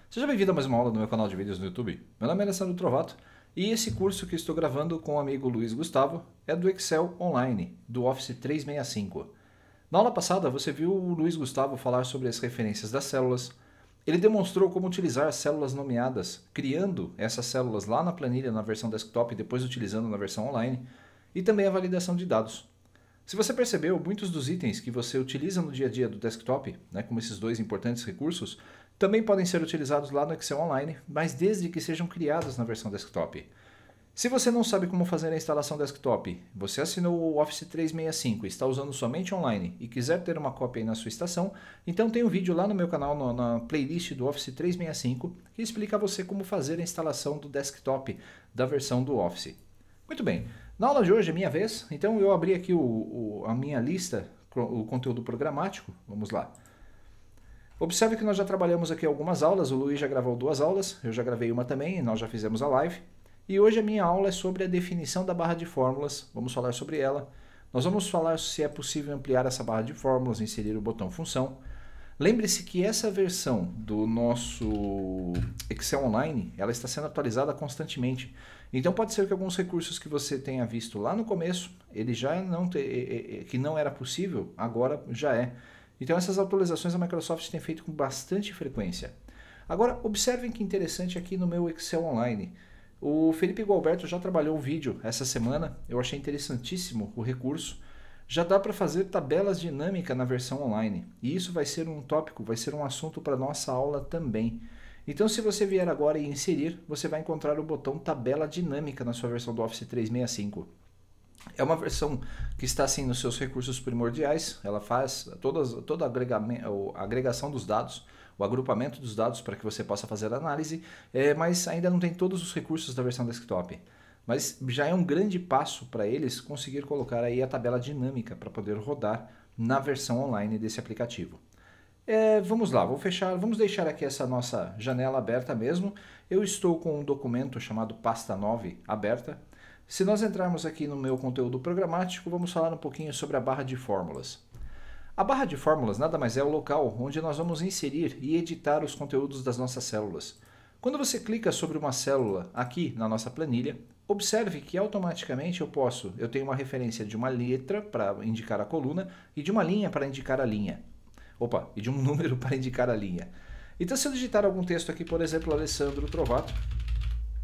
Seja bem-vindo a mais uma aula no meu canal de vídeos no YouTube. Meu nome é Alessandro Trovato e esse curso que estou gravando com o amigo Luiz Gustavo é do Excel Online, do Office 365. Na aula passada você viu o Luiz Gustavo falar sobre as referências das células. Ele demonstrou como utilizar células nomeadas, criando essas células lá na planilha na versão desktop e depois utilizando na versão online, e também a validação de dados. Se você percebeu, muitos dos itens que você utiliza no dia a dia do desktop, como esses dois importantes recursos, também podem ser utilizados lá no Excel Online, mas desde que sejam criados na versão desktop. Se você não sabe como fazer a instalação desktop, você assinou o Office 365 e está usando somente online e quiser ter uma cópia aí na sua estação, então tem um vídeo lá no meu canal, na playlist do Office 365, que explica a você como fazer a instalação do desktop da versão do Office. Muito bem, na aula de hoje é minha vez, então eu abri aqui a minha lista, o conteúdo programático, vamos lá. Observe que nós já trabalhamos aqui algumas aulas, o Luiz já gravou 2 aulas, eu já gravei uma também, nós já fizemos a live. E hoje a minha aula é sobre a definição da barra de fórmulas, vamos falar sobre ela. Nós vamos falar se é possível ampliar essa barra de fórmulas, inserir o botão função. Lembre-se que essa versão do nosso Excel Online, ela está sendo atualizada constantemente. Então pode ser que alguns recursos que você tenha visto lá no começo, ele já que não era possível, agora já é. Então essas atualizações a Microsoft tem feito com bastante frequência. Agora observem que interessante aqui no meu Excel Online. O Felipe Gualberto já trabalhou um vídeo essa semana, eu achei interessantíssimo o recurso. Já dá para fazer tabelas dinâmicas na versão online, e isso vai ser um tópico, vai ser um assunto para nossa aula também. Então se você vier agora e inserir, você vai encontrar o botão tabela dinâmica na sua versão do Office 365. É uma versão que está assim nos seus recursos primordiais, ela faz toda a agregação dos dados, o agrupamento dos dados para que você possa fazer a análise, mas ainda não tem todos os recursos da versão desktop. Mas já é um grande passo para eles conseguir colocar aí a tabela dinâmica para poder rodar na versão online desse aplicativo. Vamos lá, vamos deixar aqui essa nossa janela aberta mesmo. Eu estou com um documento chamado pasta 9 aberta. Se nós entrarmos aqui no meu conteúdo programático, vamos falar um pouquinho sobre a barra de fórmulas. A barra de fórmulas nada mais é o local onde nós vamos inserir e editar os conteúdos das nossas células. Quando você clica sobre uma célula aqui na nossa planilha, observe que automaticamente eu tenho uma referência de uma letra para indicar a coluna e de uma linha para indicar a linha. E de um número para indicar a linha. Então se eu digitar algum texto aqui, por exemplo, Alessandro Trovato,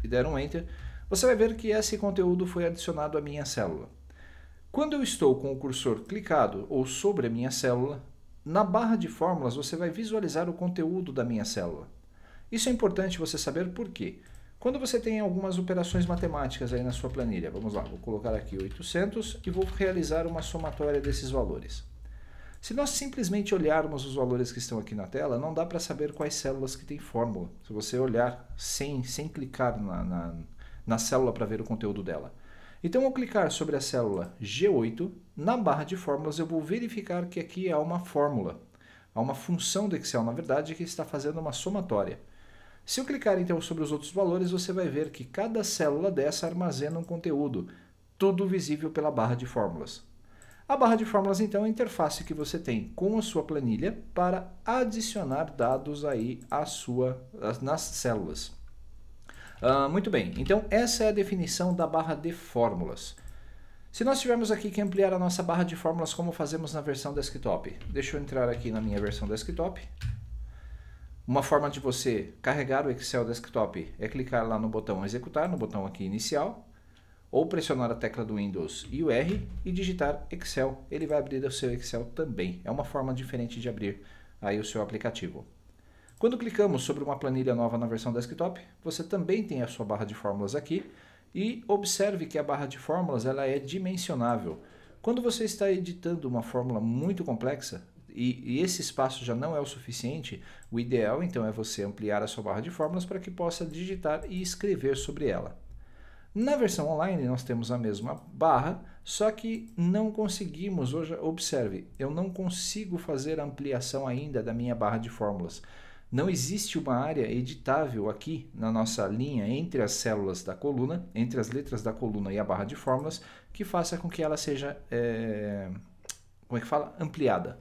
e der um Enter, você vai ver que esse conteúdo foi adicionado à minha célula. Quando eu estou com o cursor clicado ou sobre a minha célula, na barra de fórmulas você vai visualizar o conteúdo da minha célula. Isso é importante você saber por quê. Quando você tem algumas operações matemáticas aí na sua planilha, vamos lá, vou colocar aqui 800 e vou realizar uma somatória desses valores. Se nós simplesmente olharmos os valores que estão aqui na tela, não dá para saber quais células que tem fórmula, se você olhar sem clicar na célula para ver o conteúdo dela. Então, ao clicar sobre a célula G8, na barra de fórmulas eu vou verificar que aqui há uma fórmula. Há uma função do Excel, na verdade, que está fazendo uma somatória. Se eu clicar então sobre os outros valores, você vai ver que cada célula dessa armazena um conteúdo, tudo visível pela barra de fórmulas. A barra de fórmulas, então, é a interface que você tem com a sua planilha para adicionar dados aí nas células. Muito bem, então essa é a definição da barra de fórmulas. Se nós tivermos aqui que ampliar a nossa barra de fórmulas como fazemos na versão desktop, deixa eu entrar aqui na minha versão desktop. Uma forma de você carregar o Excel Desktop é clicar lá no botão executar, no botão aqui inicial, ou pressionar a tecla do Windows e o R e digitar Excel. Ele vai abrir o seu Excel também. É uma forma diferente de abrir aí o seu aplicativo. Quando clicamos sobre uma planilha nova na versão desktop, você também tem a sua barra de fórmulas aqui e observe que a barra de fórmulas ela é dimensionável. Quando você está editando uma fórmula muito complexa e esse espaço já não é o suficiente, o ideal então é você ampliar a sua barra de fórmulas para que possa digitar e escrever sobre ela. Na versão online nós temos a mesma barra, só que não conseguimos, hoje observe, eu não consigo fazer a ampliação ainda da minha barra de fórmulas. Não existe uma área editável aqui na nossa linha entre as células da coluna, entre as letras da coluna e a barra de fórmulas, que faça com que ela seja, ampliada.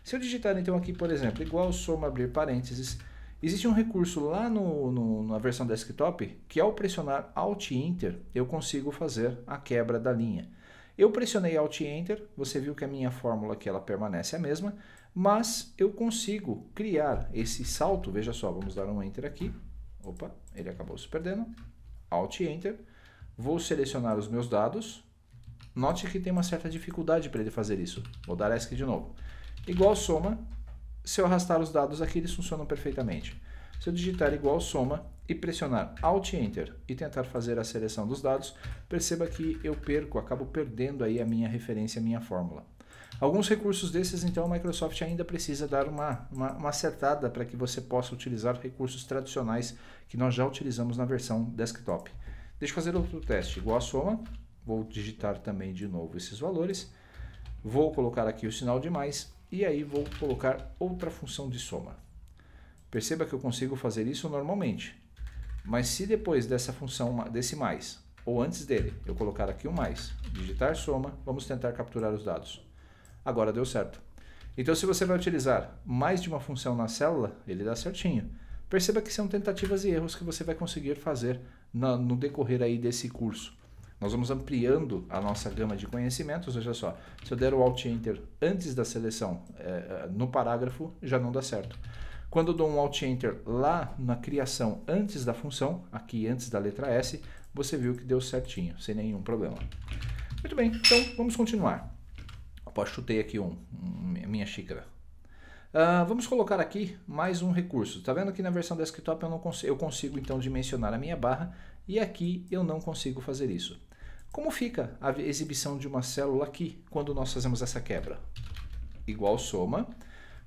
Se eu digitar então aqui, por exemplo, igual soma, abrir parênteses, Existe um recurso lá na versão desktop que ao pressionar Alt e Enter eu consigo fazer a quebra da linha. Eu pressionei Alt e Enter, você viu que a minha fórmula aqui ela permanece a mesma, mas eu consigo criar esse salto, veja só, vamos dar um Enter aqui, opa, ele acabou se perdendo, Alt e Enter, vou selecionar os meus dados, note que tem uma certa dificuldade para ele fazer isso, vou dar ESC de novo, igual soma, se eu arrastar os dados aqui eles funcionam perfeitamente. Se eu digitar igual soma e pressionar Alt e Enter e tentar fazer a seleção dos dados, perceba que eu acabo perdendo aí a minha referência, a minha fórmula. Alguns recursos desses, então, a Microsoft ainda precisa dar uma acertada para que você possa utilizar recursos tradicionais que nós já utilizamos na versão desktop. Deixa eu fazer outro teste, igual a soma, vou digitar também de novo esses valores, vou colocar aqui o sinal de mais e aí vou colocar outra função de soma. Perceba que eu consigo fazer isso normalmente, mas se depois dessa função, desse mais, ou antes dele, eu colocar aqui um mais, digitar soma, vamos tentar capturar os dados. Agora deu certo. Então se você vai utilizar mais de uma função na célula, ele dá certinho. Perceba que são tentativas e erros que você vai conseguir fazer no decorrer aí desse curso. Nós vamos ampliando a nossa gama de conhecimentos, veja só, se eu der o Alt Enter antes da seleção no parágrafo, já não dá certo. Quando eu dou um Alt Enter lá na criação antes da função, aqui antes da letra S, você viu que deu certinho, sem nenhum problema. Muito bem, então vamos continuar. Opa, chutei aqui minha xícara. Vamos colocar aqui mais um recurso. Está vendo que na versão desktop eu consigo então dimensionar a minha barra e aqui eu não consigo fazer isso. Como fica a exibição de uma célula aqui quando nós fazemos essa quebra? Igual soma.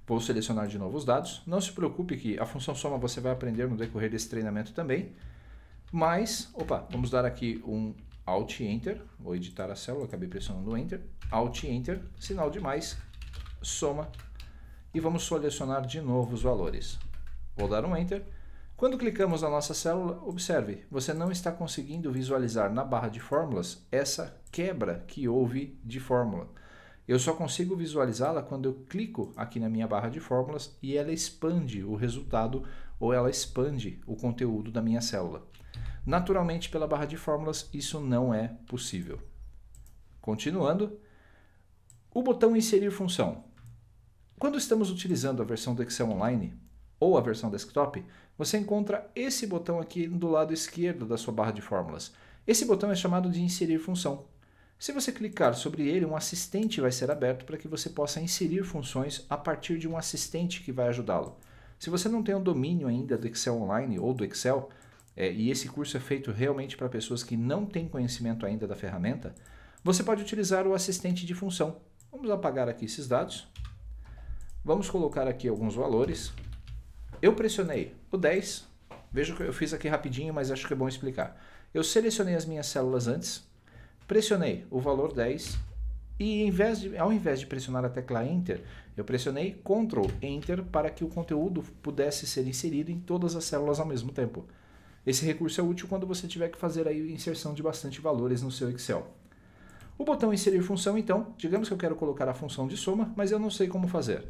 Vou selecionar de novo os dados. Não se preocupe que a função soma você vai aprender no decorrer desse treinamento também. Mas, vamos dar aqui um Alt Enter. Vou editar a célula, acabei pressionando o Enter. Alt Enter, sinal de mais, soma. E vamos selecionar de novo os valores. Vou dar um Enter. Quando clicamos na nossa célula, observe, você não está conseguindo visualizar na barra de fórmulas essa quebra que houve de fórmula. Eu só consigo visualizá-la quando eu clico aqui na minha barra de fórmulas e ela expande o resultado ou ela expande o conteúdo da minha célula. Naturalmente, pela barra de fórmulas, isso não é possível. Continuando, o botão Inserir função. Quando estamos utilizando a versão do Excel Online ou a versão desktop, você encontra esse botão aqui do lado esquerdo da sua barra de fórmulas. Esse botão é chamado de Inserir função. Se você clicar sobre ele, um assistente vai ser aberto para que você possa inserir funções a partir de um assistente que vai ajudá-lo. Se você não tem o domínio ainda do Excel Online ou do Excel, e esse curso é feito realmente para pessoas que não têm conhecimento ainda da ferramenta, você pode utilizar o assistente de função. Vamos apagar aqui esses dados. Vamos colocar aqui alguns valores. Eu pressionei o 10. Veja que eu fiz aqui rapidinho, mas acho que é bom explicar. Eu selecionei as minhas células antes. Pressionei o valor 10 e ao invés de pressionar a tecla Enter, eu pressionei Ctrl Enter para que o conteúdo pudesse ser inserido em todas as células ao mesmo tempo. Esse recurso é útil quando você tiver que fazer aí a inserção de bastante valores no seu Excel. O botão Inserir função, então, digamos que eu quero colocar a função de soma, mas eu não sei como fazer.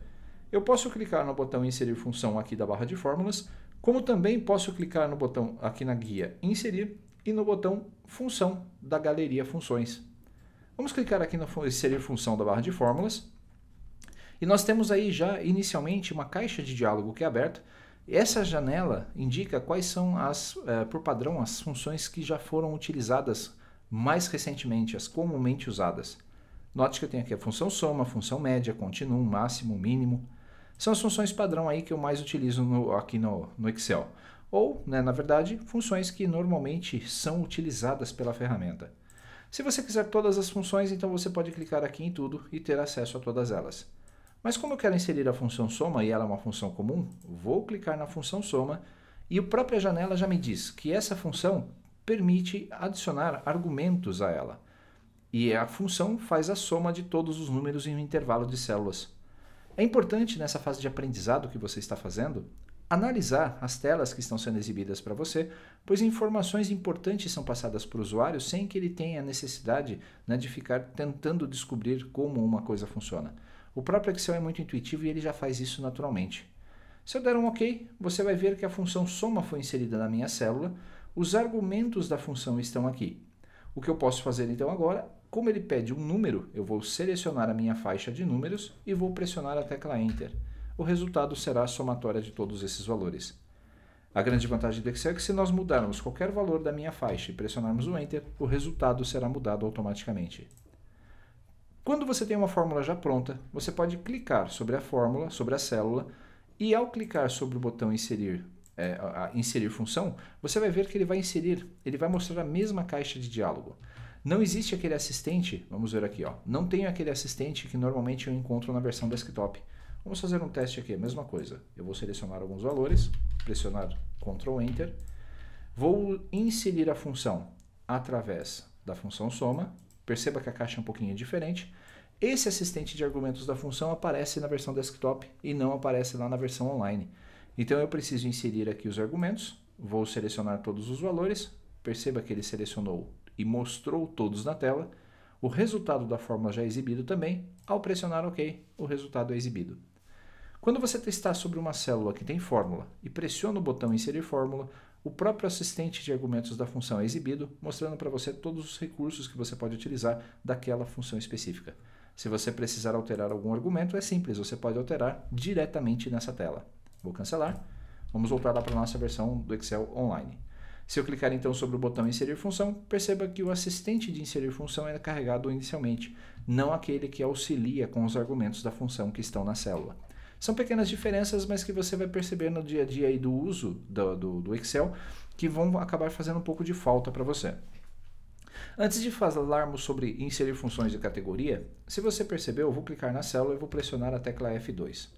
Eu posso clicar no botão Inserir função aqui da barra de fórmulas, como também posso clicar no botão aqui na guia Inserir, e no botão Função da galeria Funções. Vamos clicar aqui no Inserir função da barra de fórmulas. E nós temos aí já inicialmente uma caixa de diálogo que é aberta. Essa janela indica quais são, por padrão, as funções que já foram utilizadas mais recentemente, as comumente usadas. Note que eu tenho aqui a função soma, função média, continuum, máximo, mínimo. São as funções padrão aí que eu mais utilizo aqui no Excel. Ou, na verdade, funções que normalmente são utilizadas pela ferramenta. Se você quiser todas as funções, então você pode clicar aqui em tudo e ter acesso a todas elas. Mas como eu quero inserir a função soma e ela é uma função comum, vou clicar na função soma e a própria janela já me diz que essa função permite adicionar argumentos a ela. E a função faz a soma de todos os números em um intervalo de células. É importante nessa fase de aprendizado que você está fazendo, analisar as telas que estão sendo exibidas para você, pois informações importantes são passadas para o usuário sem que ele tenha necessidade de ficar tentando descobrir como uma coisa funciona. O próprio Excel é muito intuitivo e ele já faz isso naturalmente. Se eu der um OK, você vai ver que a função soma foi inserida na minha célula, os argumentos da função estão aqui. O que eu posso fazer então agora, como ele pede um número, eu vou selecionar a minha faixa de números e vou pressionar a tecla Enter. O resultado será a somatória de todos esses valores. A grande vantagem do Excel é que se nós mudarmos qualquer valor da minha faixa e pressionarmos o Enter, o resultado será mudado automaticamente. Quando você tem uma fórmula já pronta, você pode clicar sobre a fórmula, sobre a célula, e ao clicar sobre o botão inserir, inserir função, você vai ver que ele vai mostrar a mesma caixa de diálogo. Não existe aquele assistente, vamos ver aqui, ó, não tem aquele assistente que normalmente eu encontro na versão desktop. Vamos fazer um teste aqui, a mesma coisa. Eu vou selecionar alguns valores, pressionar Ctrl Enter, vou inserir a função através da função soma, perceba que a caixa é um pouquinho diferente. Esse assistente de argumentos da função aparece na versão desktop e não aparece lá na versão online. Então eu preciso inserir aqui os argumentos, vou selecionar todos os valores, perceba que ele selecionou e mostrou todos na tela. O resultado da fórmula já é exibido também. Ao pressionar OK, o resultado é exibido. Quando você está sobre uma célula que tem fórmula e pressiona o botão Inserir Fórmula, o próprio assistente de argumentos da função é exibido, mostrando para você todos os recursos que você pode utilizar daquela função específica. Se você precisar alterar algum argumento, é simples, você pode alterar diretamente nessa tela. Vou cancelar. Vamos voltar lá para a nossa versão do Excel Online. Se eu clicar então sobre o botão Inserir Função, perceba que o assistente de inserir função é carregado inicialmente, não aquele que auxilia com os argumentos da função que estão na célula. São pequenas diferenças, mas que você vai perceber no dia a dia aí do uso do Excel, que vão acabar fazendo um pouco de falta para você. Antes de falarmos sobre inserir funções de categoria, se você percebeu, eu vou clicar na célula e vou pressionar a tecla F2.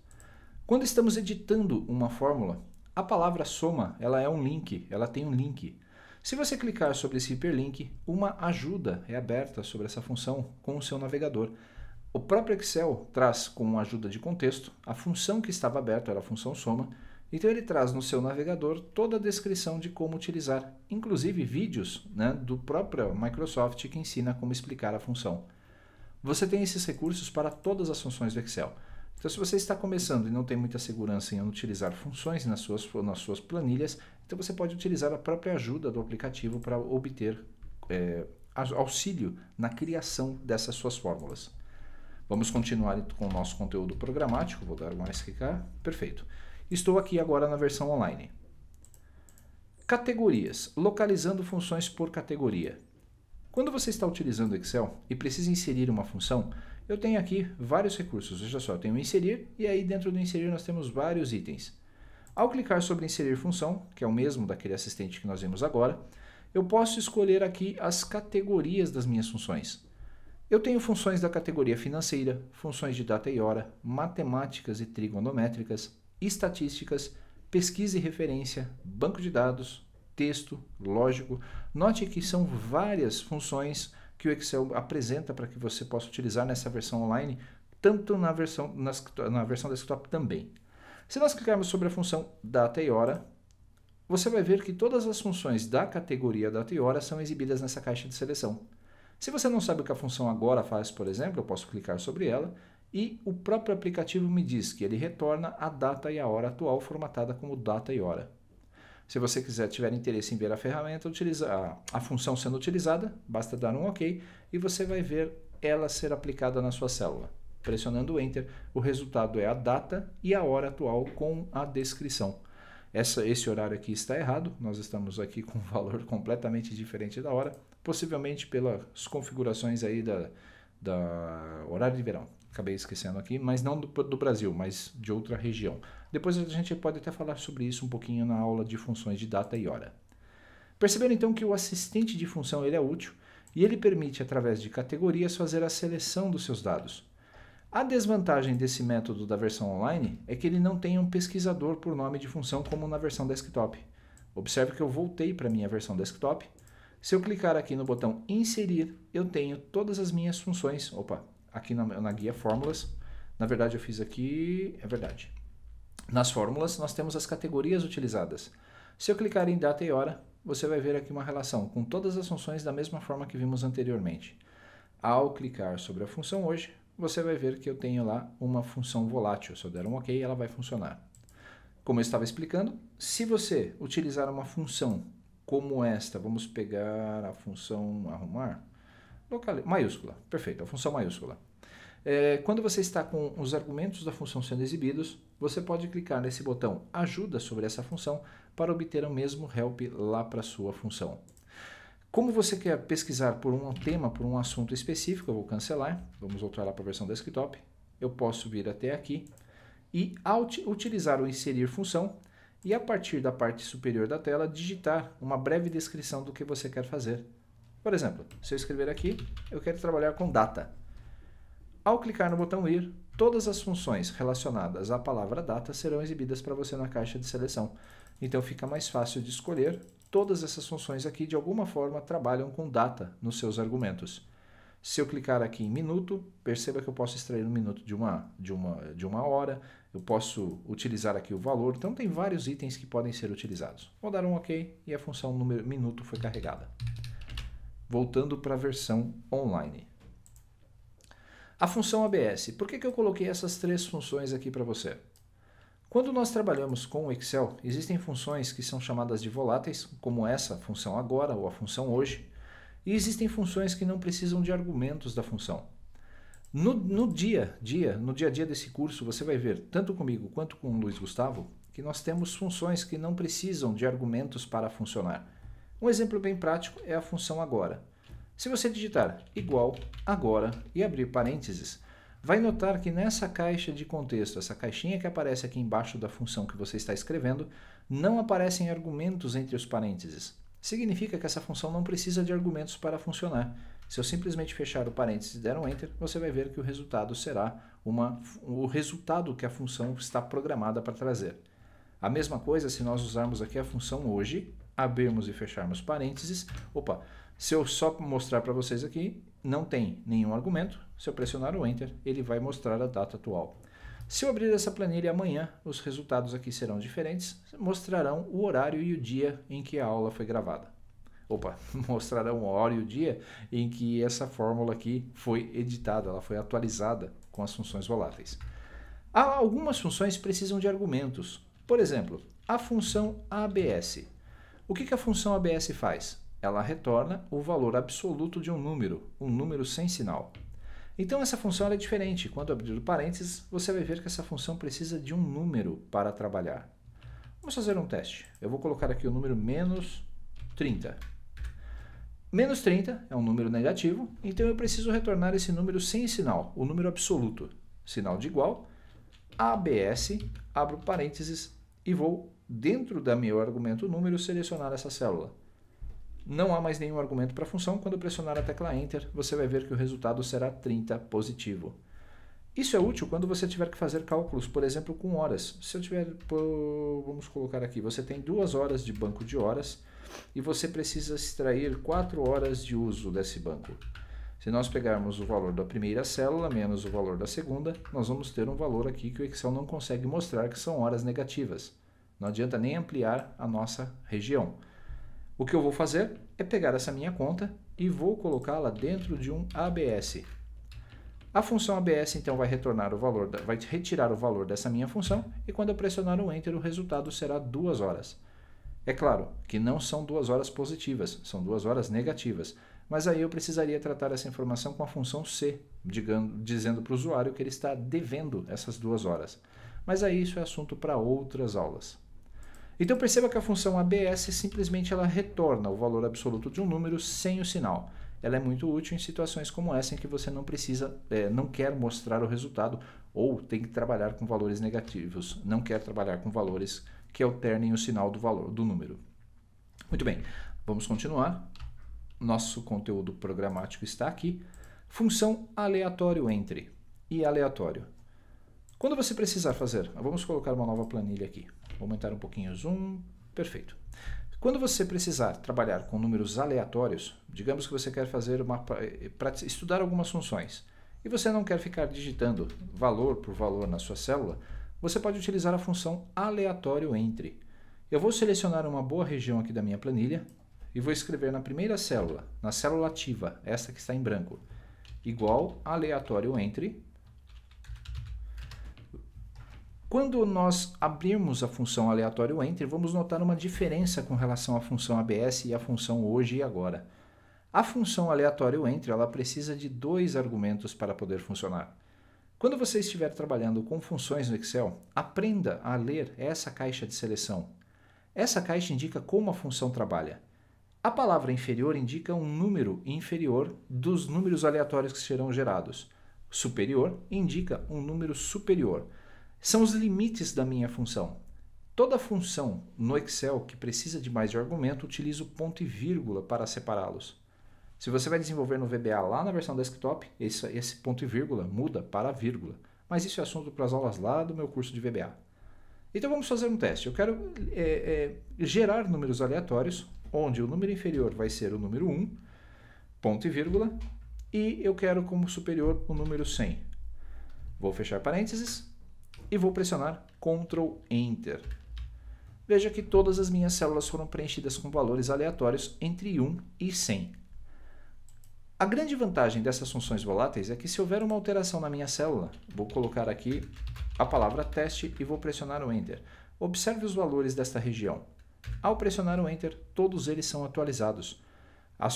Quando estamos editando uma fórmula, a palavra soma, ela é um link, ela tem um link. Se você clicar sobre esse hiperlink, uma ajuda é aberta sobre essa função com o seu navegador. O próprio Excel traz como ajuda de contexto a função que estava aberta, era a função soma, então ele traz no seu navegador toda a descrição de como utilizar, inclusive vídeos, né, do próprio Microsoft que ensina como explicar a função. Você tem esses recursos para todas as funções do Excel. Então, se você está começando e não tem muita segurança em utilizar funções nas suas planilhas, então você pode utilizar a própria ajuda do aplicativo para obter auxílio na criação dessas suas fórmulas. Vamos continuar com o nosso conteúdo programático. Vou dar mais clicar. Perfeito. Estou aqui agora na versão online. Categorias. Localizando funções por categoria. Quando você está utilizando o Excel e precisa inserir uma função, eu tenho aqui vários recursos. Veja só, eu tenho inserir e aí dentro do inserir nós temos vários itens. Ao clicar sobre inserir função, que é o mesmo daquele assistente que nós vimos agora, eu posso escolher aqui as categorias das minhas funções. Eu tenho funções da categoria financeira, funções de data e hora, matemáticas e trigonométricas, estatísticas, pesquisa e referência, banco de dados, texto, lógico. Note que são várias funções que o Excel apresenta para que você possa utilizar nessa versão online, tanto na versão desktop também. Se nós clicarmos sobre a função data e hora, você vai ver que todas as funções da categoria data e hora são exibidas nessa caixa de seleção. Se você não sabe o que a função agora faz, por exemplo, eu posso clicar sobre ela e o próprio aplicativo me diz que ele retorna a data e a hora atual formatada como data e hora. Se você tiver interesse em ver a ferramenta, a função sendo utilizada, basta dar um OK e você vai ver ela ser aplicada na sua célula. Pressionando o Enter, o resultado é a data e a hora atual com a descrição. Esse horário aqui está errado, nós estamos aqui com um valor completamente diferente da hora, possivelmente pelas configurações aí da horário de verão. Acabei esquecendo aqui, mas não do Brasil, mas de outra região. Depois a gente pode até falar sobre isso um pouquinho na aula de funções de data e hora. Perceberam então que o assistente de função ele é útil e ele permite, através de categorias, fazer a seleção dos seus dados. A desvantagem desse método da versão online é que ele não tem um pesquisador por nome de função como na versão desktop. Observe que eu voltei para a minha versão desktop. Se eu clicar aqui no botão inserir, eu tenho todas as minhas funções. Aqui na guia fórmulas, na verdade eu fiz aqui, é verdade. Nas fórmulas nós temos as categorias utilizadas. Se eu clicar em data e hora, você vai ver aqui uma relação com todas as funções da mesma forma que vimos anteriormente. Ao clicar sobre a função hoje, você vai ver que eu tenho lá uma função volátil. Se eu der um OK, ela vai funcionar. como eu estava explicando, se você utilizar uma função como esta, vamos pegar a função arrumar, maiúscula, perfeito, a função maiúscula. Quando você está com os argumentos da função sendo exibidos, você pode clicar nesse botão ajuda sobre essa função para obter o mesmo help lá para a sua função. Como você quer pesquisar por um tema, por um assunto específico, eu vou cancelar, vamos voltar lá para a versão desktop, eu posso vir até aqui e ao utilizar o inserir função e a partir da parte superior da tela digitar uma breve descrição do que você quer fazer. Por exemplo, se eu escrever aqui, eu quero trabalhar com data. Ao clicar no botão ir, todas as funções relacionadas à palavra data serão exibidas para você na caixa de seleção. Então fica mais fácil de escolher. Todas essas funções aqui de alguma forma trabalham com data nos seus argumentos. Se eu clicar aqui em minuto, perceba que eu posso extrair um minuto de uma hora, eu posso utilizar aqui o valor, então tem vários itens que podem ser utilizados. Vou dar um OK e a função número minuto foi carregada. Voltando para a versão online. A função ABS. Por que eu coloquei essas três funções aqui para você? Quando nós trabalhamos com o Excel, existem funções que são chamadas de voláteis, como essa função agora ou a função hoje, e existem funções que não precisam de argumentos da função. No dia a dia desse curso, você vai ver, tanto comigo quanto com o Luiz Gustavo, que nós temos funções que não precisam de argumentos para funcionar. Um exemplo bem prático é a função agora. Se você digitar igual agora e abrir parênteses, vai notar que nessa caixa de contexto, essa caixinha que aparece aqui embaixo da função que você está escrevendo, não aparecem argumentos entre os parênteses. Significa que essa função não precisa de argumentos para funcionar. Se eu simplesmente fechar o parênteses e der um Enter, você vai ver que o resultado será o resultado que a função está programada para trazer. A mesma coisa se nós usarmos aqui a função hoje, abrirmos e fecharmos parênteses. Se eu só mostrar para vocês aqui, não tem nenhum argumento. Se eu pressionar o Enter, ele vai mostrar a data atual. Se eu abrir essa planilha amanhã, os resultados aqui serão diferentes, mostrarão o horário e o dia em que a aula foi gravada. Mostrarão o horário e o dia em que essa fórmula aqui foi editada, ela foi atualizada com as funções voláteis. Algumas funções precisam de argumentos. Por exemplo, a função ABS. O que a função ABS faz? Ela retorna o valor absoluto de um número sem sinal. Então essa função é diferente. Quando abrir o parênteses, você vai ver que essa função precisa de um número para trabalhar. Vamos fazer um teste. Eu vou colocar aqui o número menos 30. Menos 30 é um número negativo, então eu preciso retornar esse número sem sinal, o número absoluto. Sinal de igual, ABS, abro parênteses e vou, dentro do meu argumento número, selecionar essa célula. Não há mais nenhum argumento para a função. Quando eu pressionar a tecla Enter, você vai ver que o resultado será 30 positivo. Isso é útil quando você tiver que fazer cálculos, por exemplo, com horas. Se eu tiver, vamos colocar aqui, você tem 2 horas de banco de horas e você precisa extrair 4 horas de uso desse banco. Se nós pegarmos o valor da primeira célula menos o valor da segunda, nós vamos ter um valor aqui que o Excel não consegue mostrar, que são horas negativas. Não adianta nem ampliar a nossa região. O que eu vou fazer é pegar essa minha conta e vou colocá-la dentro de um ABS. A função ABS então vai retornar o valor, vai retirar o valor dessa minha função e quando eu pressionar o Enter o resultado será 2 horas. É claro que não são 2 horas positivas, são 2 horas negativas, mas aí eu precisaria tratar essa informação com a função C, dizendo para o usuário que ele está devendo essas 2 horas. Mas aí isso é assunto para outras aulas. Então perceba que a função ABS simplesmente ela retorna o valor absoluto de um número sem o sinal. Ela é muito útil em situações como essa em que você não quer mostrar o resultado ou tem que trabalhar com valores negativos, não quer trabalhar com valores que alternem o sinal do número. Muito bem, vamos continuar. Nosso conteúdo programático está aqui. Função aleatório entre e aleatório. Quando você precisar fazer, vamos colocar uma nova planilha aqui. Vou aumentar um pouquinho o zoom. Perfeito. Quando você precisar trabalhar com números aleatórios, digamos que você quer fazer para estudar algumas funções e você não quer ficar digitando valor por valor na sua célula, você pode utilizar a função aleatório entre. Eu vou selecionar uma boa região aqui da minha planilha e vou escrever na primeira célula, na célula ativa, essa que está em branco, igual aleatório entre Quando nós abrirmos a função aleatório enter, vamos notar uma diferença com relação à função ABS e à função hoje e agora. A função aleatório enter, ela precisa de 2 argumentos para poder funcionar. Quando você estiver trabalhando com funções no Excel, aprenda a ler essa caixa de seleção. Essa caixa indica como a função trabalha. A palavra inferior indica um número inferior dos números aleatórios que serão gerados. Superior indica um número superior. São os limites da minha função. Toda função no Excel que precisa de mais de argumento utiliza o ponto e vírgula para separá-los. Se você vai desenvolver no VBA lá na versão desktop, esse ponto e vírgula muda para vírgula. Mas isso é assunto para as aulas lá do meu curso de VBA. Então vamos fazer um teste. Eu quero gerar números aleatórios, onde o número inferior vai ser o número 1, ponto e vírgula, e eu quero como superior o número 100. Vou fechar parênteses e vou pressionar Ctrl Enter. Veja que todas as minhas células foram preenchidas com valores aleatórios entre 1 e 100. A grande vantagem dessas funções voláteis é que se houver uma alteração na minha célula, vou colocar aqui a palavra teste e vou pressionar o Enter. Observe os valores desta região. Ao pressionar o Enter, todos eles são atualizados. A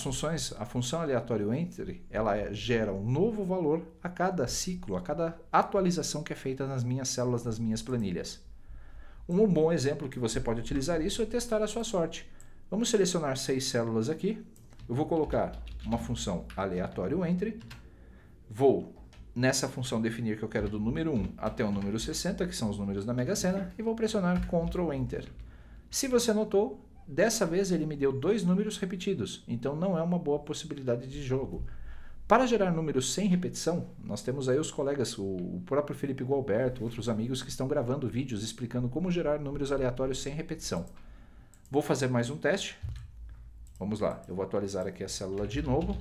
função aleatório Enter, ela gera um novo valor a cada ciclo, a cada atualização que é feita nas minhas células, nas minhas planilhas. Um bom exemplo que você pode utilizar isso é testar a sua sorte. Vamos selecionar 6 células aqui. Eu vou colocar uma função aleatório Enter. Vou, nessa função, definir que eu quero do número 1 até o número 60, que são os números da Mega Sena, e vou pressionar Ctrl Enter. Se você notou, dessa vez ele me deu 2 números repetidos, então não é uma boa possibilidade de jogo. Para gerar números sem repetição, nós temos aí os colegas, o próprio Felipe Gualberto, outros amigos que estão gravando vídeos explicando como gerar números aleatórios sem repetição. Vou fazer mais um teste. Vamos lá, eu vou atualizar aqui a célula de novo,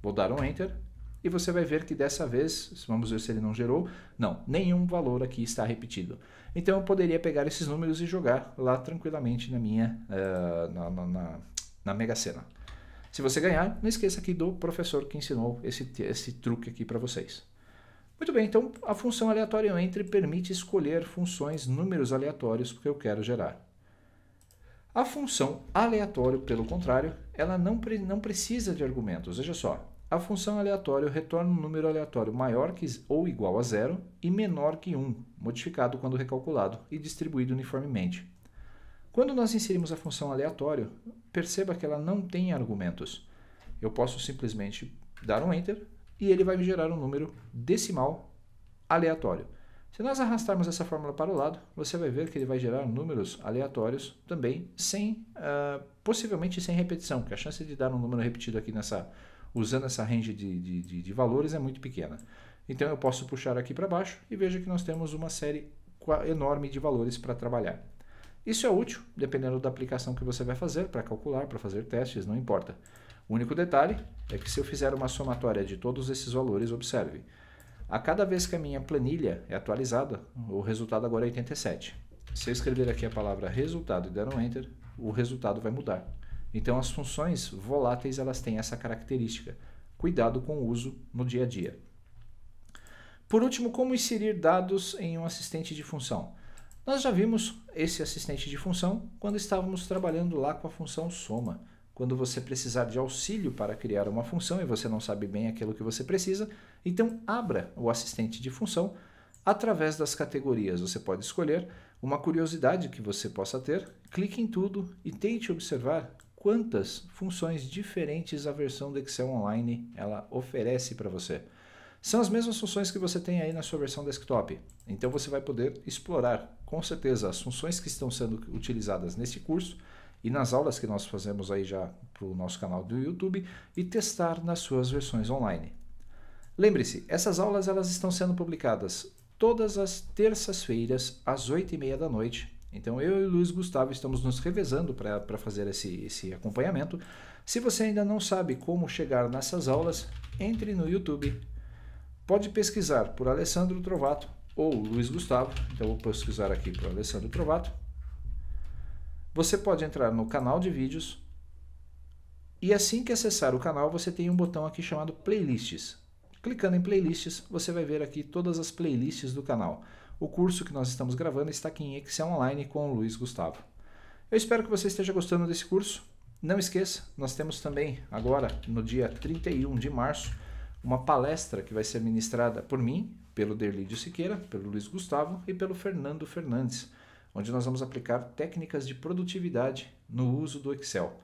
vou dar um Enter e você vai ver que dessa vez, vamos ver se ele não gerou, não, nenhum valor aqui está repetido. Então eu poderia pegar esses números e jogar lá tranquilamente na minha, na Mega Sena. Se você ganhar, não esqueça aqui do professor que ensinou esse truque aqui para vocês. Muito bem, então a função aleatório Enter permite escolher funções, números aleatórios que eu quero gerar. A função aleatório, pelo contrário, ela não precisa de argumentos. Veja só, a função aleatório retorna um número aleatório maior que ou igual a 0 e menor que 1, modificado quando recalculado e distribuído uniformemente. Quando nós inserimos a função aleatório, perceba que ela não tem argumentos. Eu posso simplesmente dar um Enter e ele vai me gerar um número decimal aleatório. Se nós arrastarmos essa fórmula para o lado, você vai ver que ele vai gerar números aleatórios também, possivelmente sem repetição, porque a chance de dar um número repetido aqui usando essa range de valores é muito pequena. Então eu posso puxar aqui para baixo e veja que nós temos uma série enorme de valores para trabalhar. Isso é útil, dependendo da aplicação que você vai fazer, para calcular, para fazer testes, não importa. O único detalhe é que se eu fizer uma somatória de todos esses valores, observe. A cada vez que a minha planilha é atualizada, o resultado agora é 87. Se eu escrever aqui a palavra resultado e der um Enter, o resultado vai mudar. Então as funções voláteis elas têm essa característica. Cuidado com o uso no dia a dia. Por último, como inserir dados em um assistente de função? Nós já vimos esse assistente de função quando estávamos trabalhando lá com a função soma. Quando você precisar de auxílio para criar uma função e você não sabe bem aquilo que você precisa, então abra o assistente de função através das categorias. Você pode escolher uma curiosidade que você possa ter, clique em tudo e tente observar quantas funções diferentes a versão do Excel Online ela oferece para você. São as mesmas funções que você tem aí na sua versão desktop. Então você vai poder explorar com certeza as funções que estão sendo utilizadas nesse curso e nas aulas que nós fazemos aí já para o nosso canal do YouTube e testar nas suas versões online. Lembre-se, essas aulas elas estão sendo publicadas todas as terças-feiras às 8h30 da noite. Então eu e o Luiz Gustavo estamos nos revezando para fazer esse acompanhamento. Se você ainda não sabe como chegar nessas aulas, entre no YouTube. Pode pesquisar por Alessandro Trovato ou Luiz Gustavo. Então eu vou pesquisar aqui por Alessandro Trovato. Você pode entrar no canal de vídeos e assim que acessar o canal você tem um botão aqui chamado Playlists. Clicando em playlists, você vai ver aqui todas as playlists do canal. O curso que nós estamos gravando está aqui em Excel Online com o Luiz Gustavo. Eu espero que você esteja gostando desse curso. Não esqueça, nós temos também agora, no dia 31 de março, uma palestra que vai ser ministrada por mim, pelo Derlídio Siqueira, pelo Luiz Gustavo e pelo Fernando Fernandes, onde nós vamos aplicar técnicas de produtividade no uso do Excel.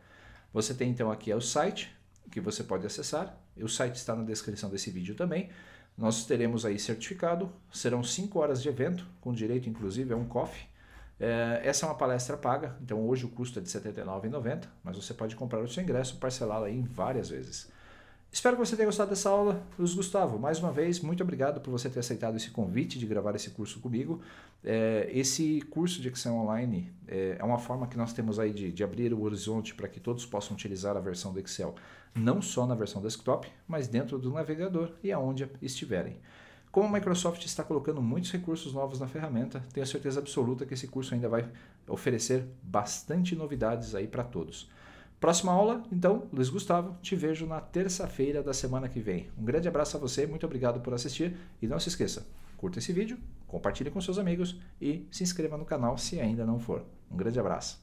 Você tem então aqui o site que você pode acessar, o site está na descrição desse vídeo também. Nós teremos aí certificado, serão 5 horas de evento, com direito inclusive a um coffee. Essa é uma palestra paga, então hoje o custo é de R$ 79,90, mas você pode comprar o seu ingresso e parcelá-lo aí em várias vezes. Espero que você tenha gostado dessa aula. Luiz Gustavo, mais uma vez, muito obrigado por você ter aceitado esse convite de gravar esse curso comigo. Esse curso de Excel Online é uma forma que nós temos aí de abrir o horizonte para que todos possam utilizar a versão do Excel, não só na versão desktop, mas dentro do navegador e aonde estiverem. Como a Microsoft está colocando muitos recursos novos na ferramenta, tenho certeza absoluta que esse curso ainda vai oferecer bastante novidades aí para todos. Próxima aula, então, Luiz Gustavo, te vejo na terça-feira da semana que vem. Um grande abraço a você, muito obrigado por assistir e não se esqueça, curta esse vídeo, compartilhe com seus amigos e se inscreva no canal se ainda não for. Um grande abraço.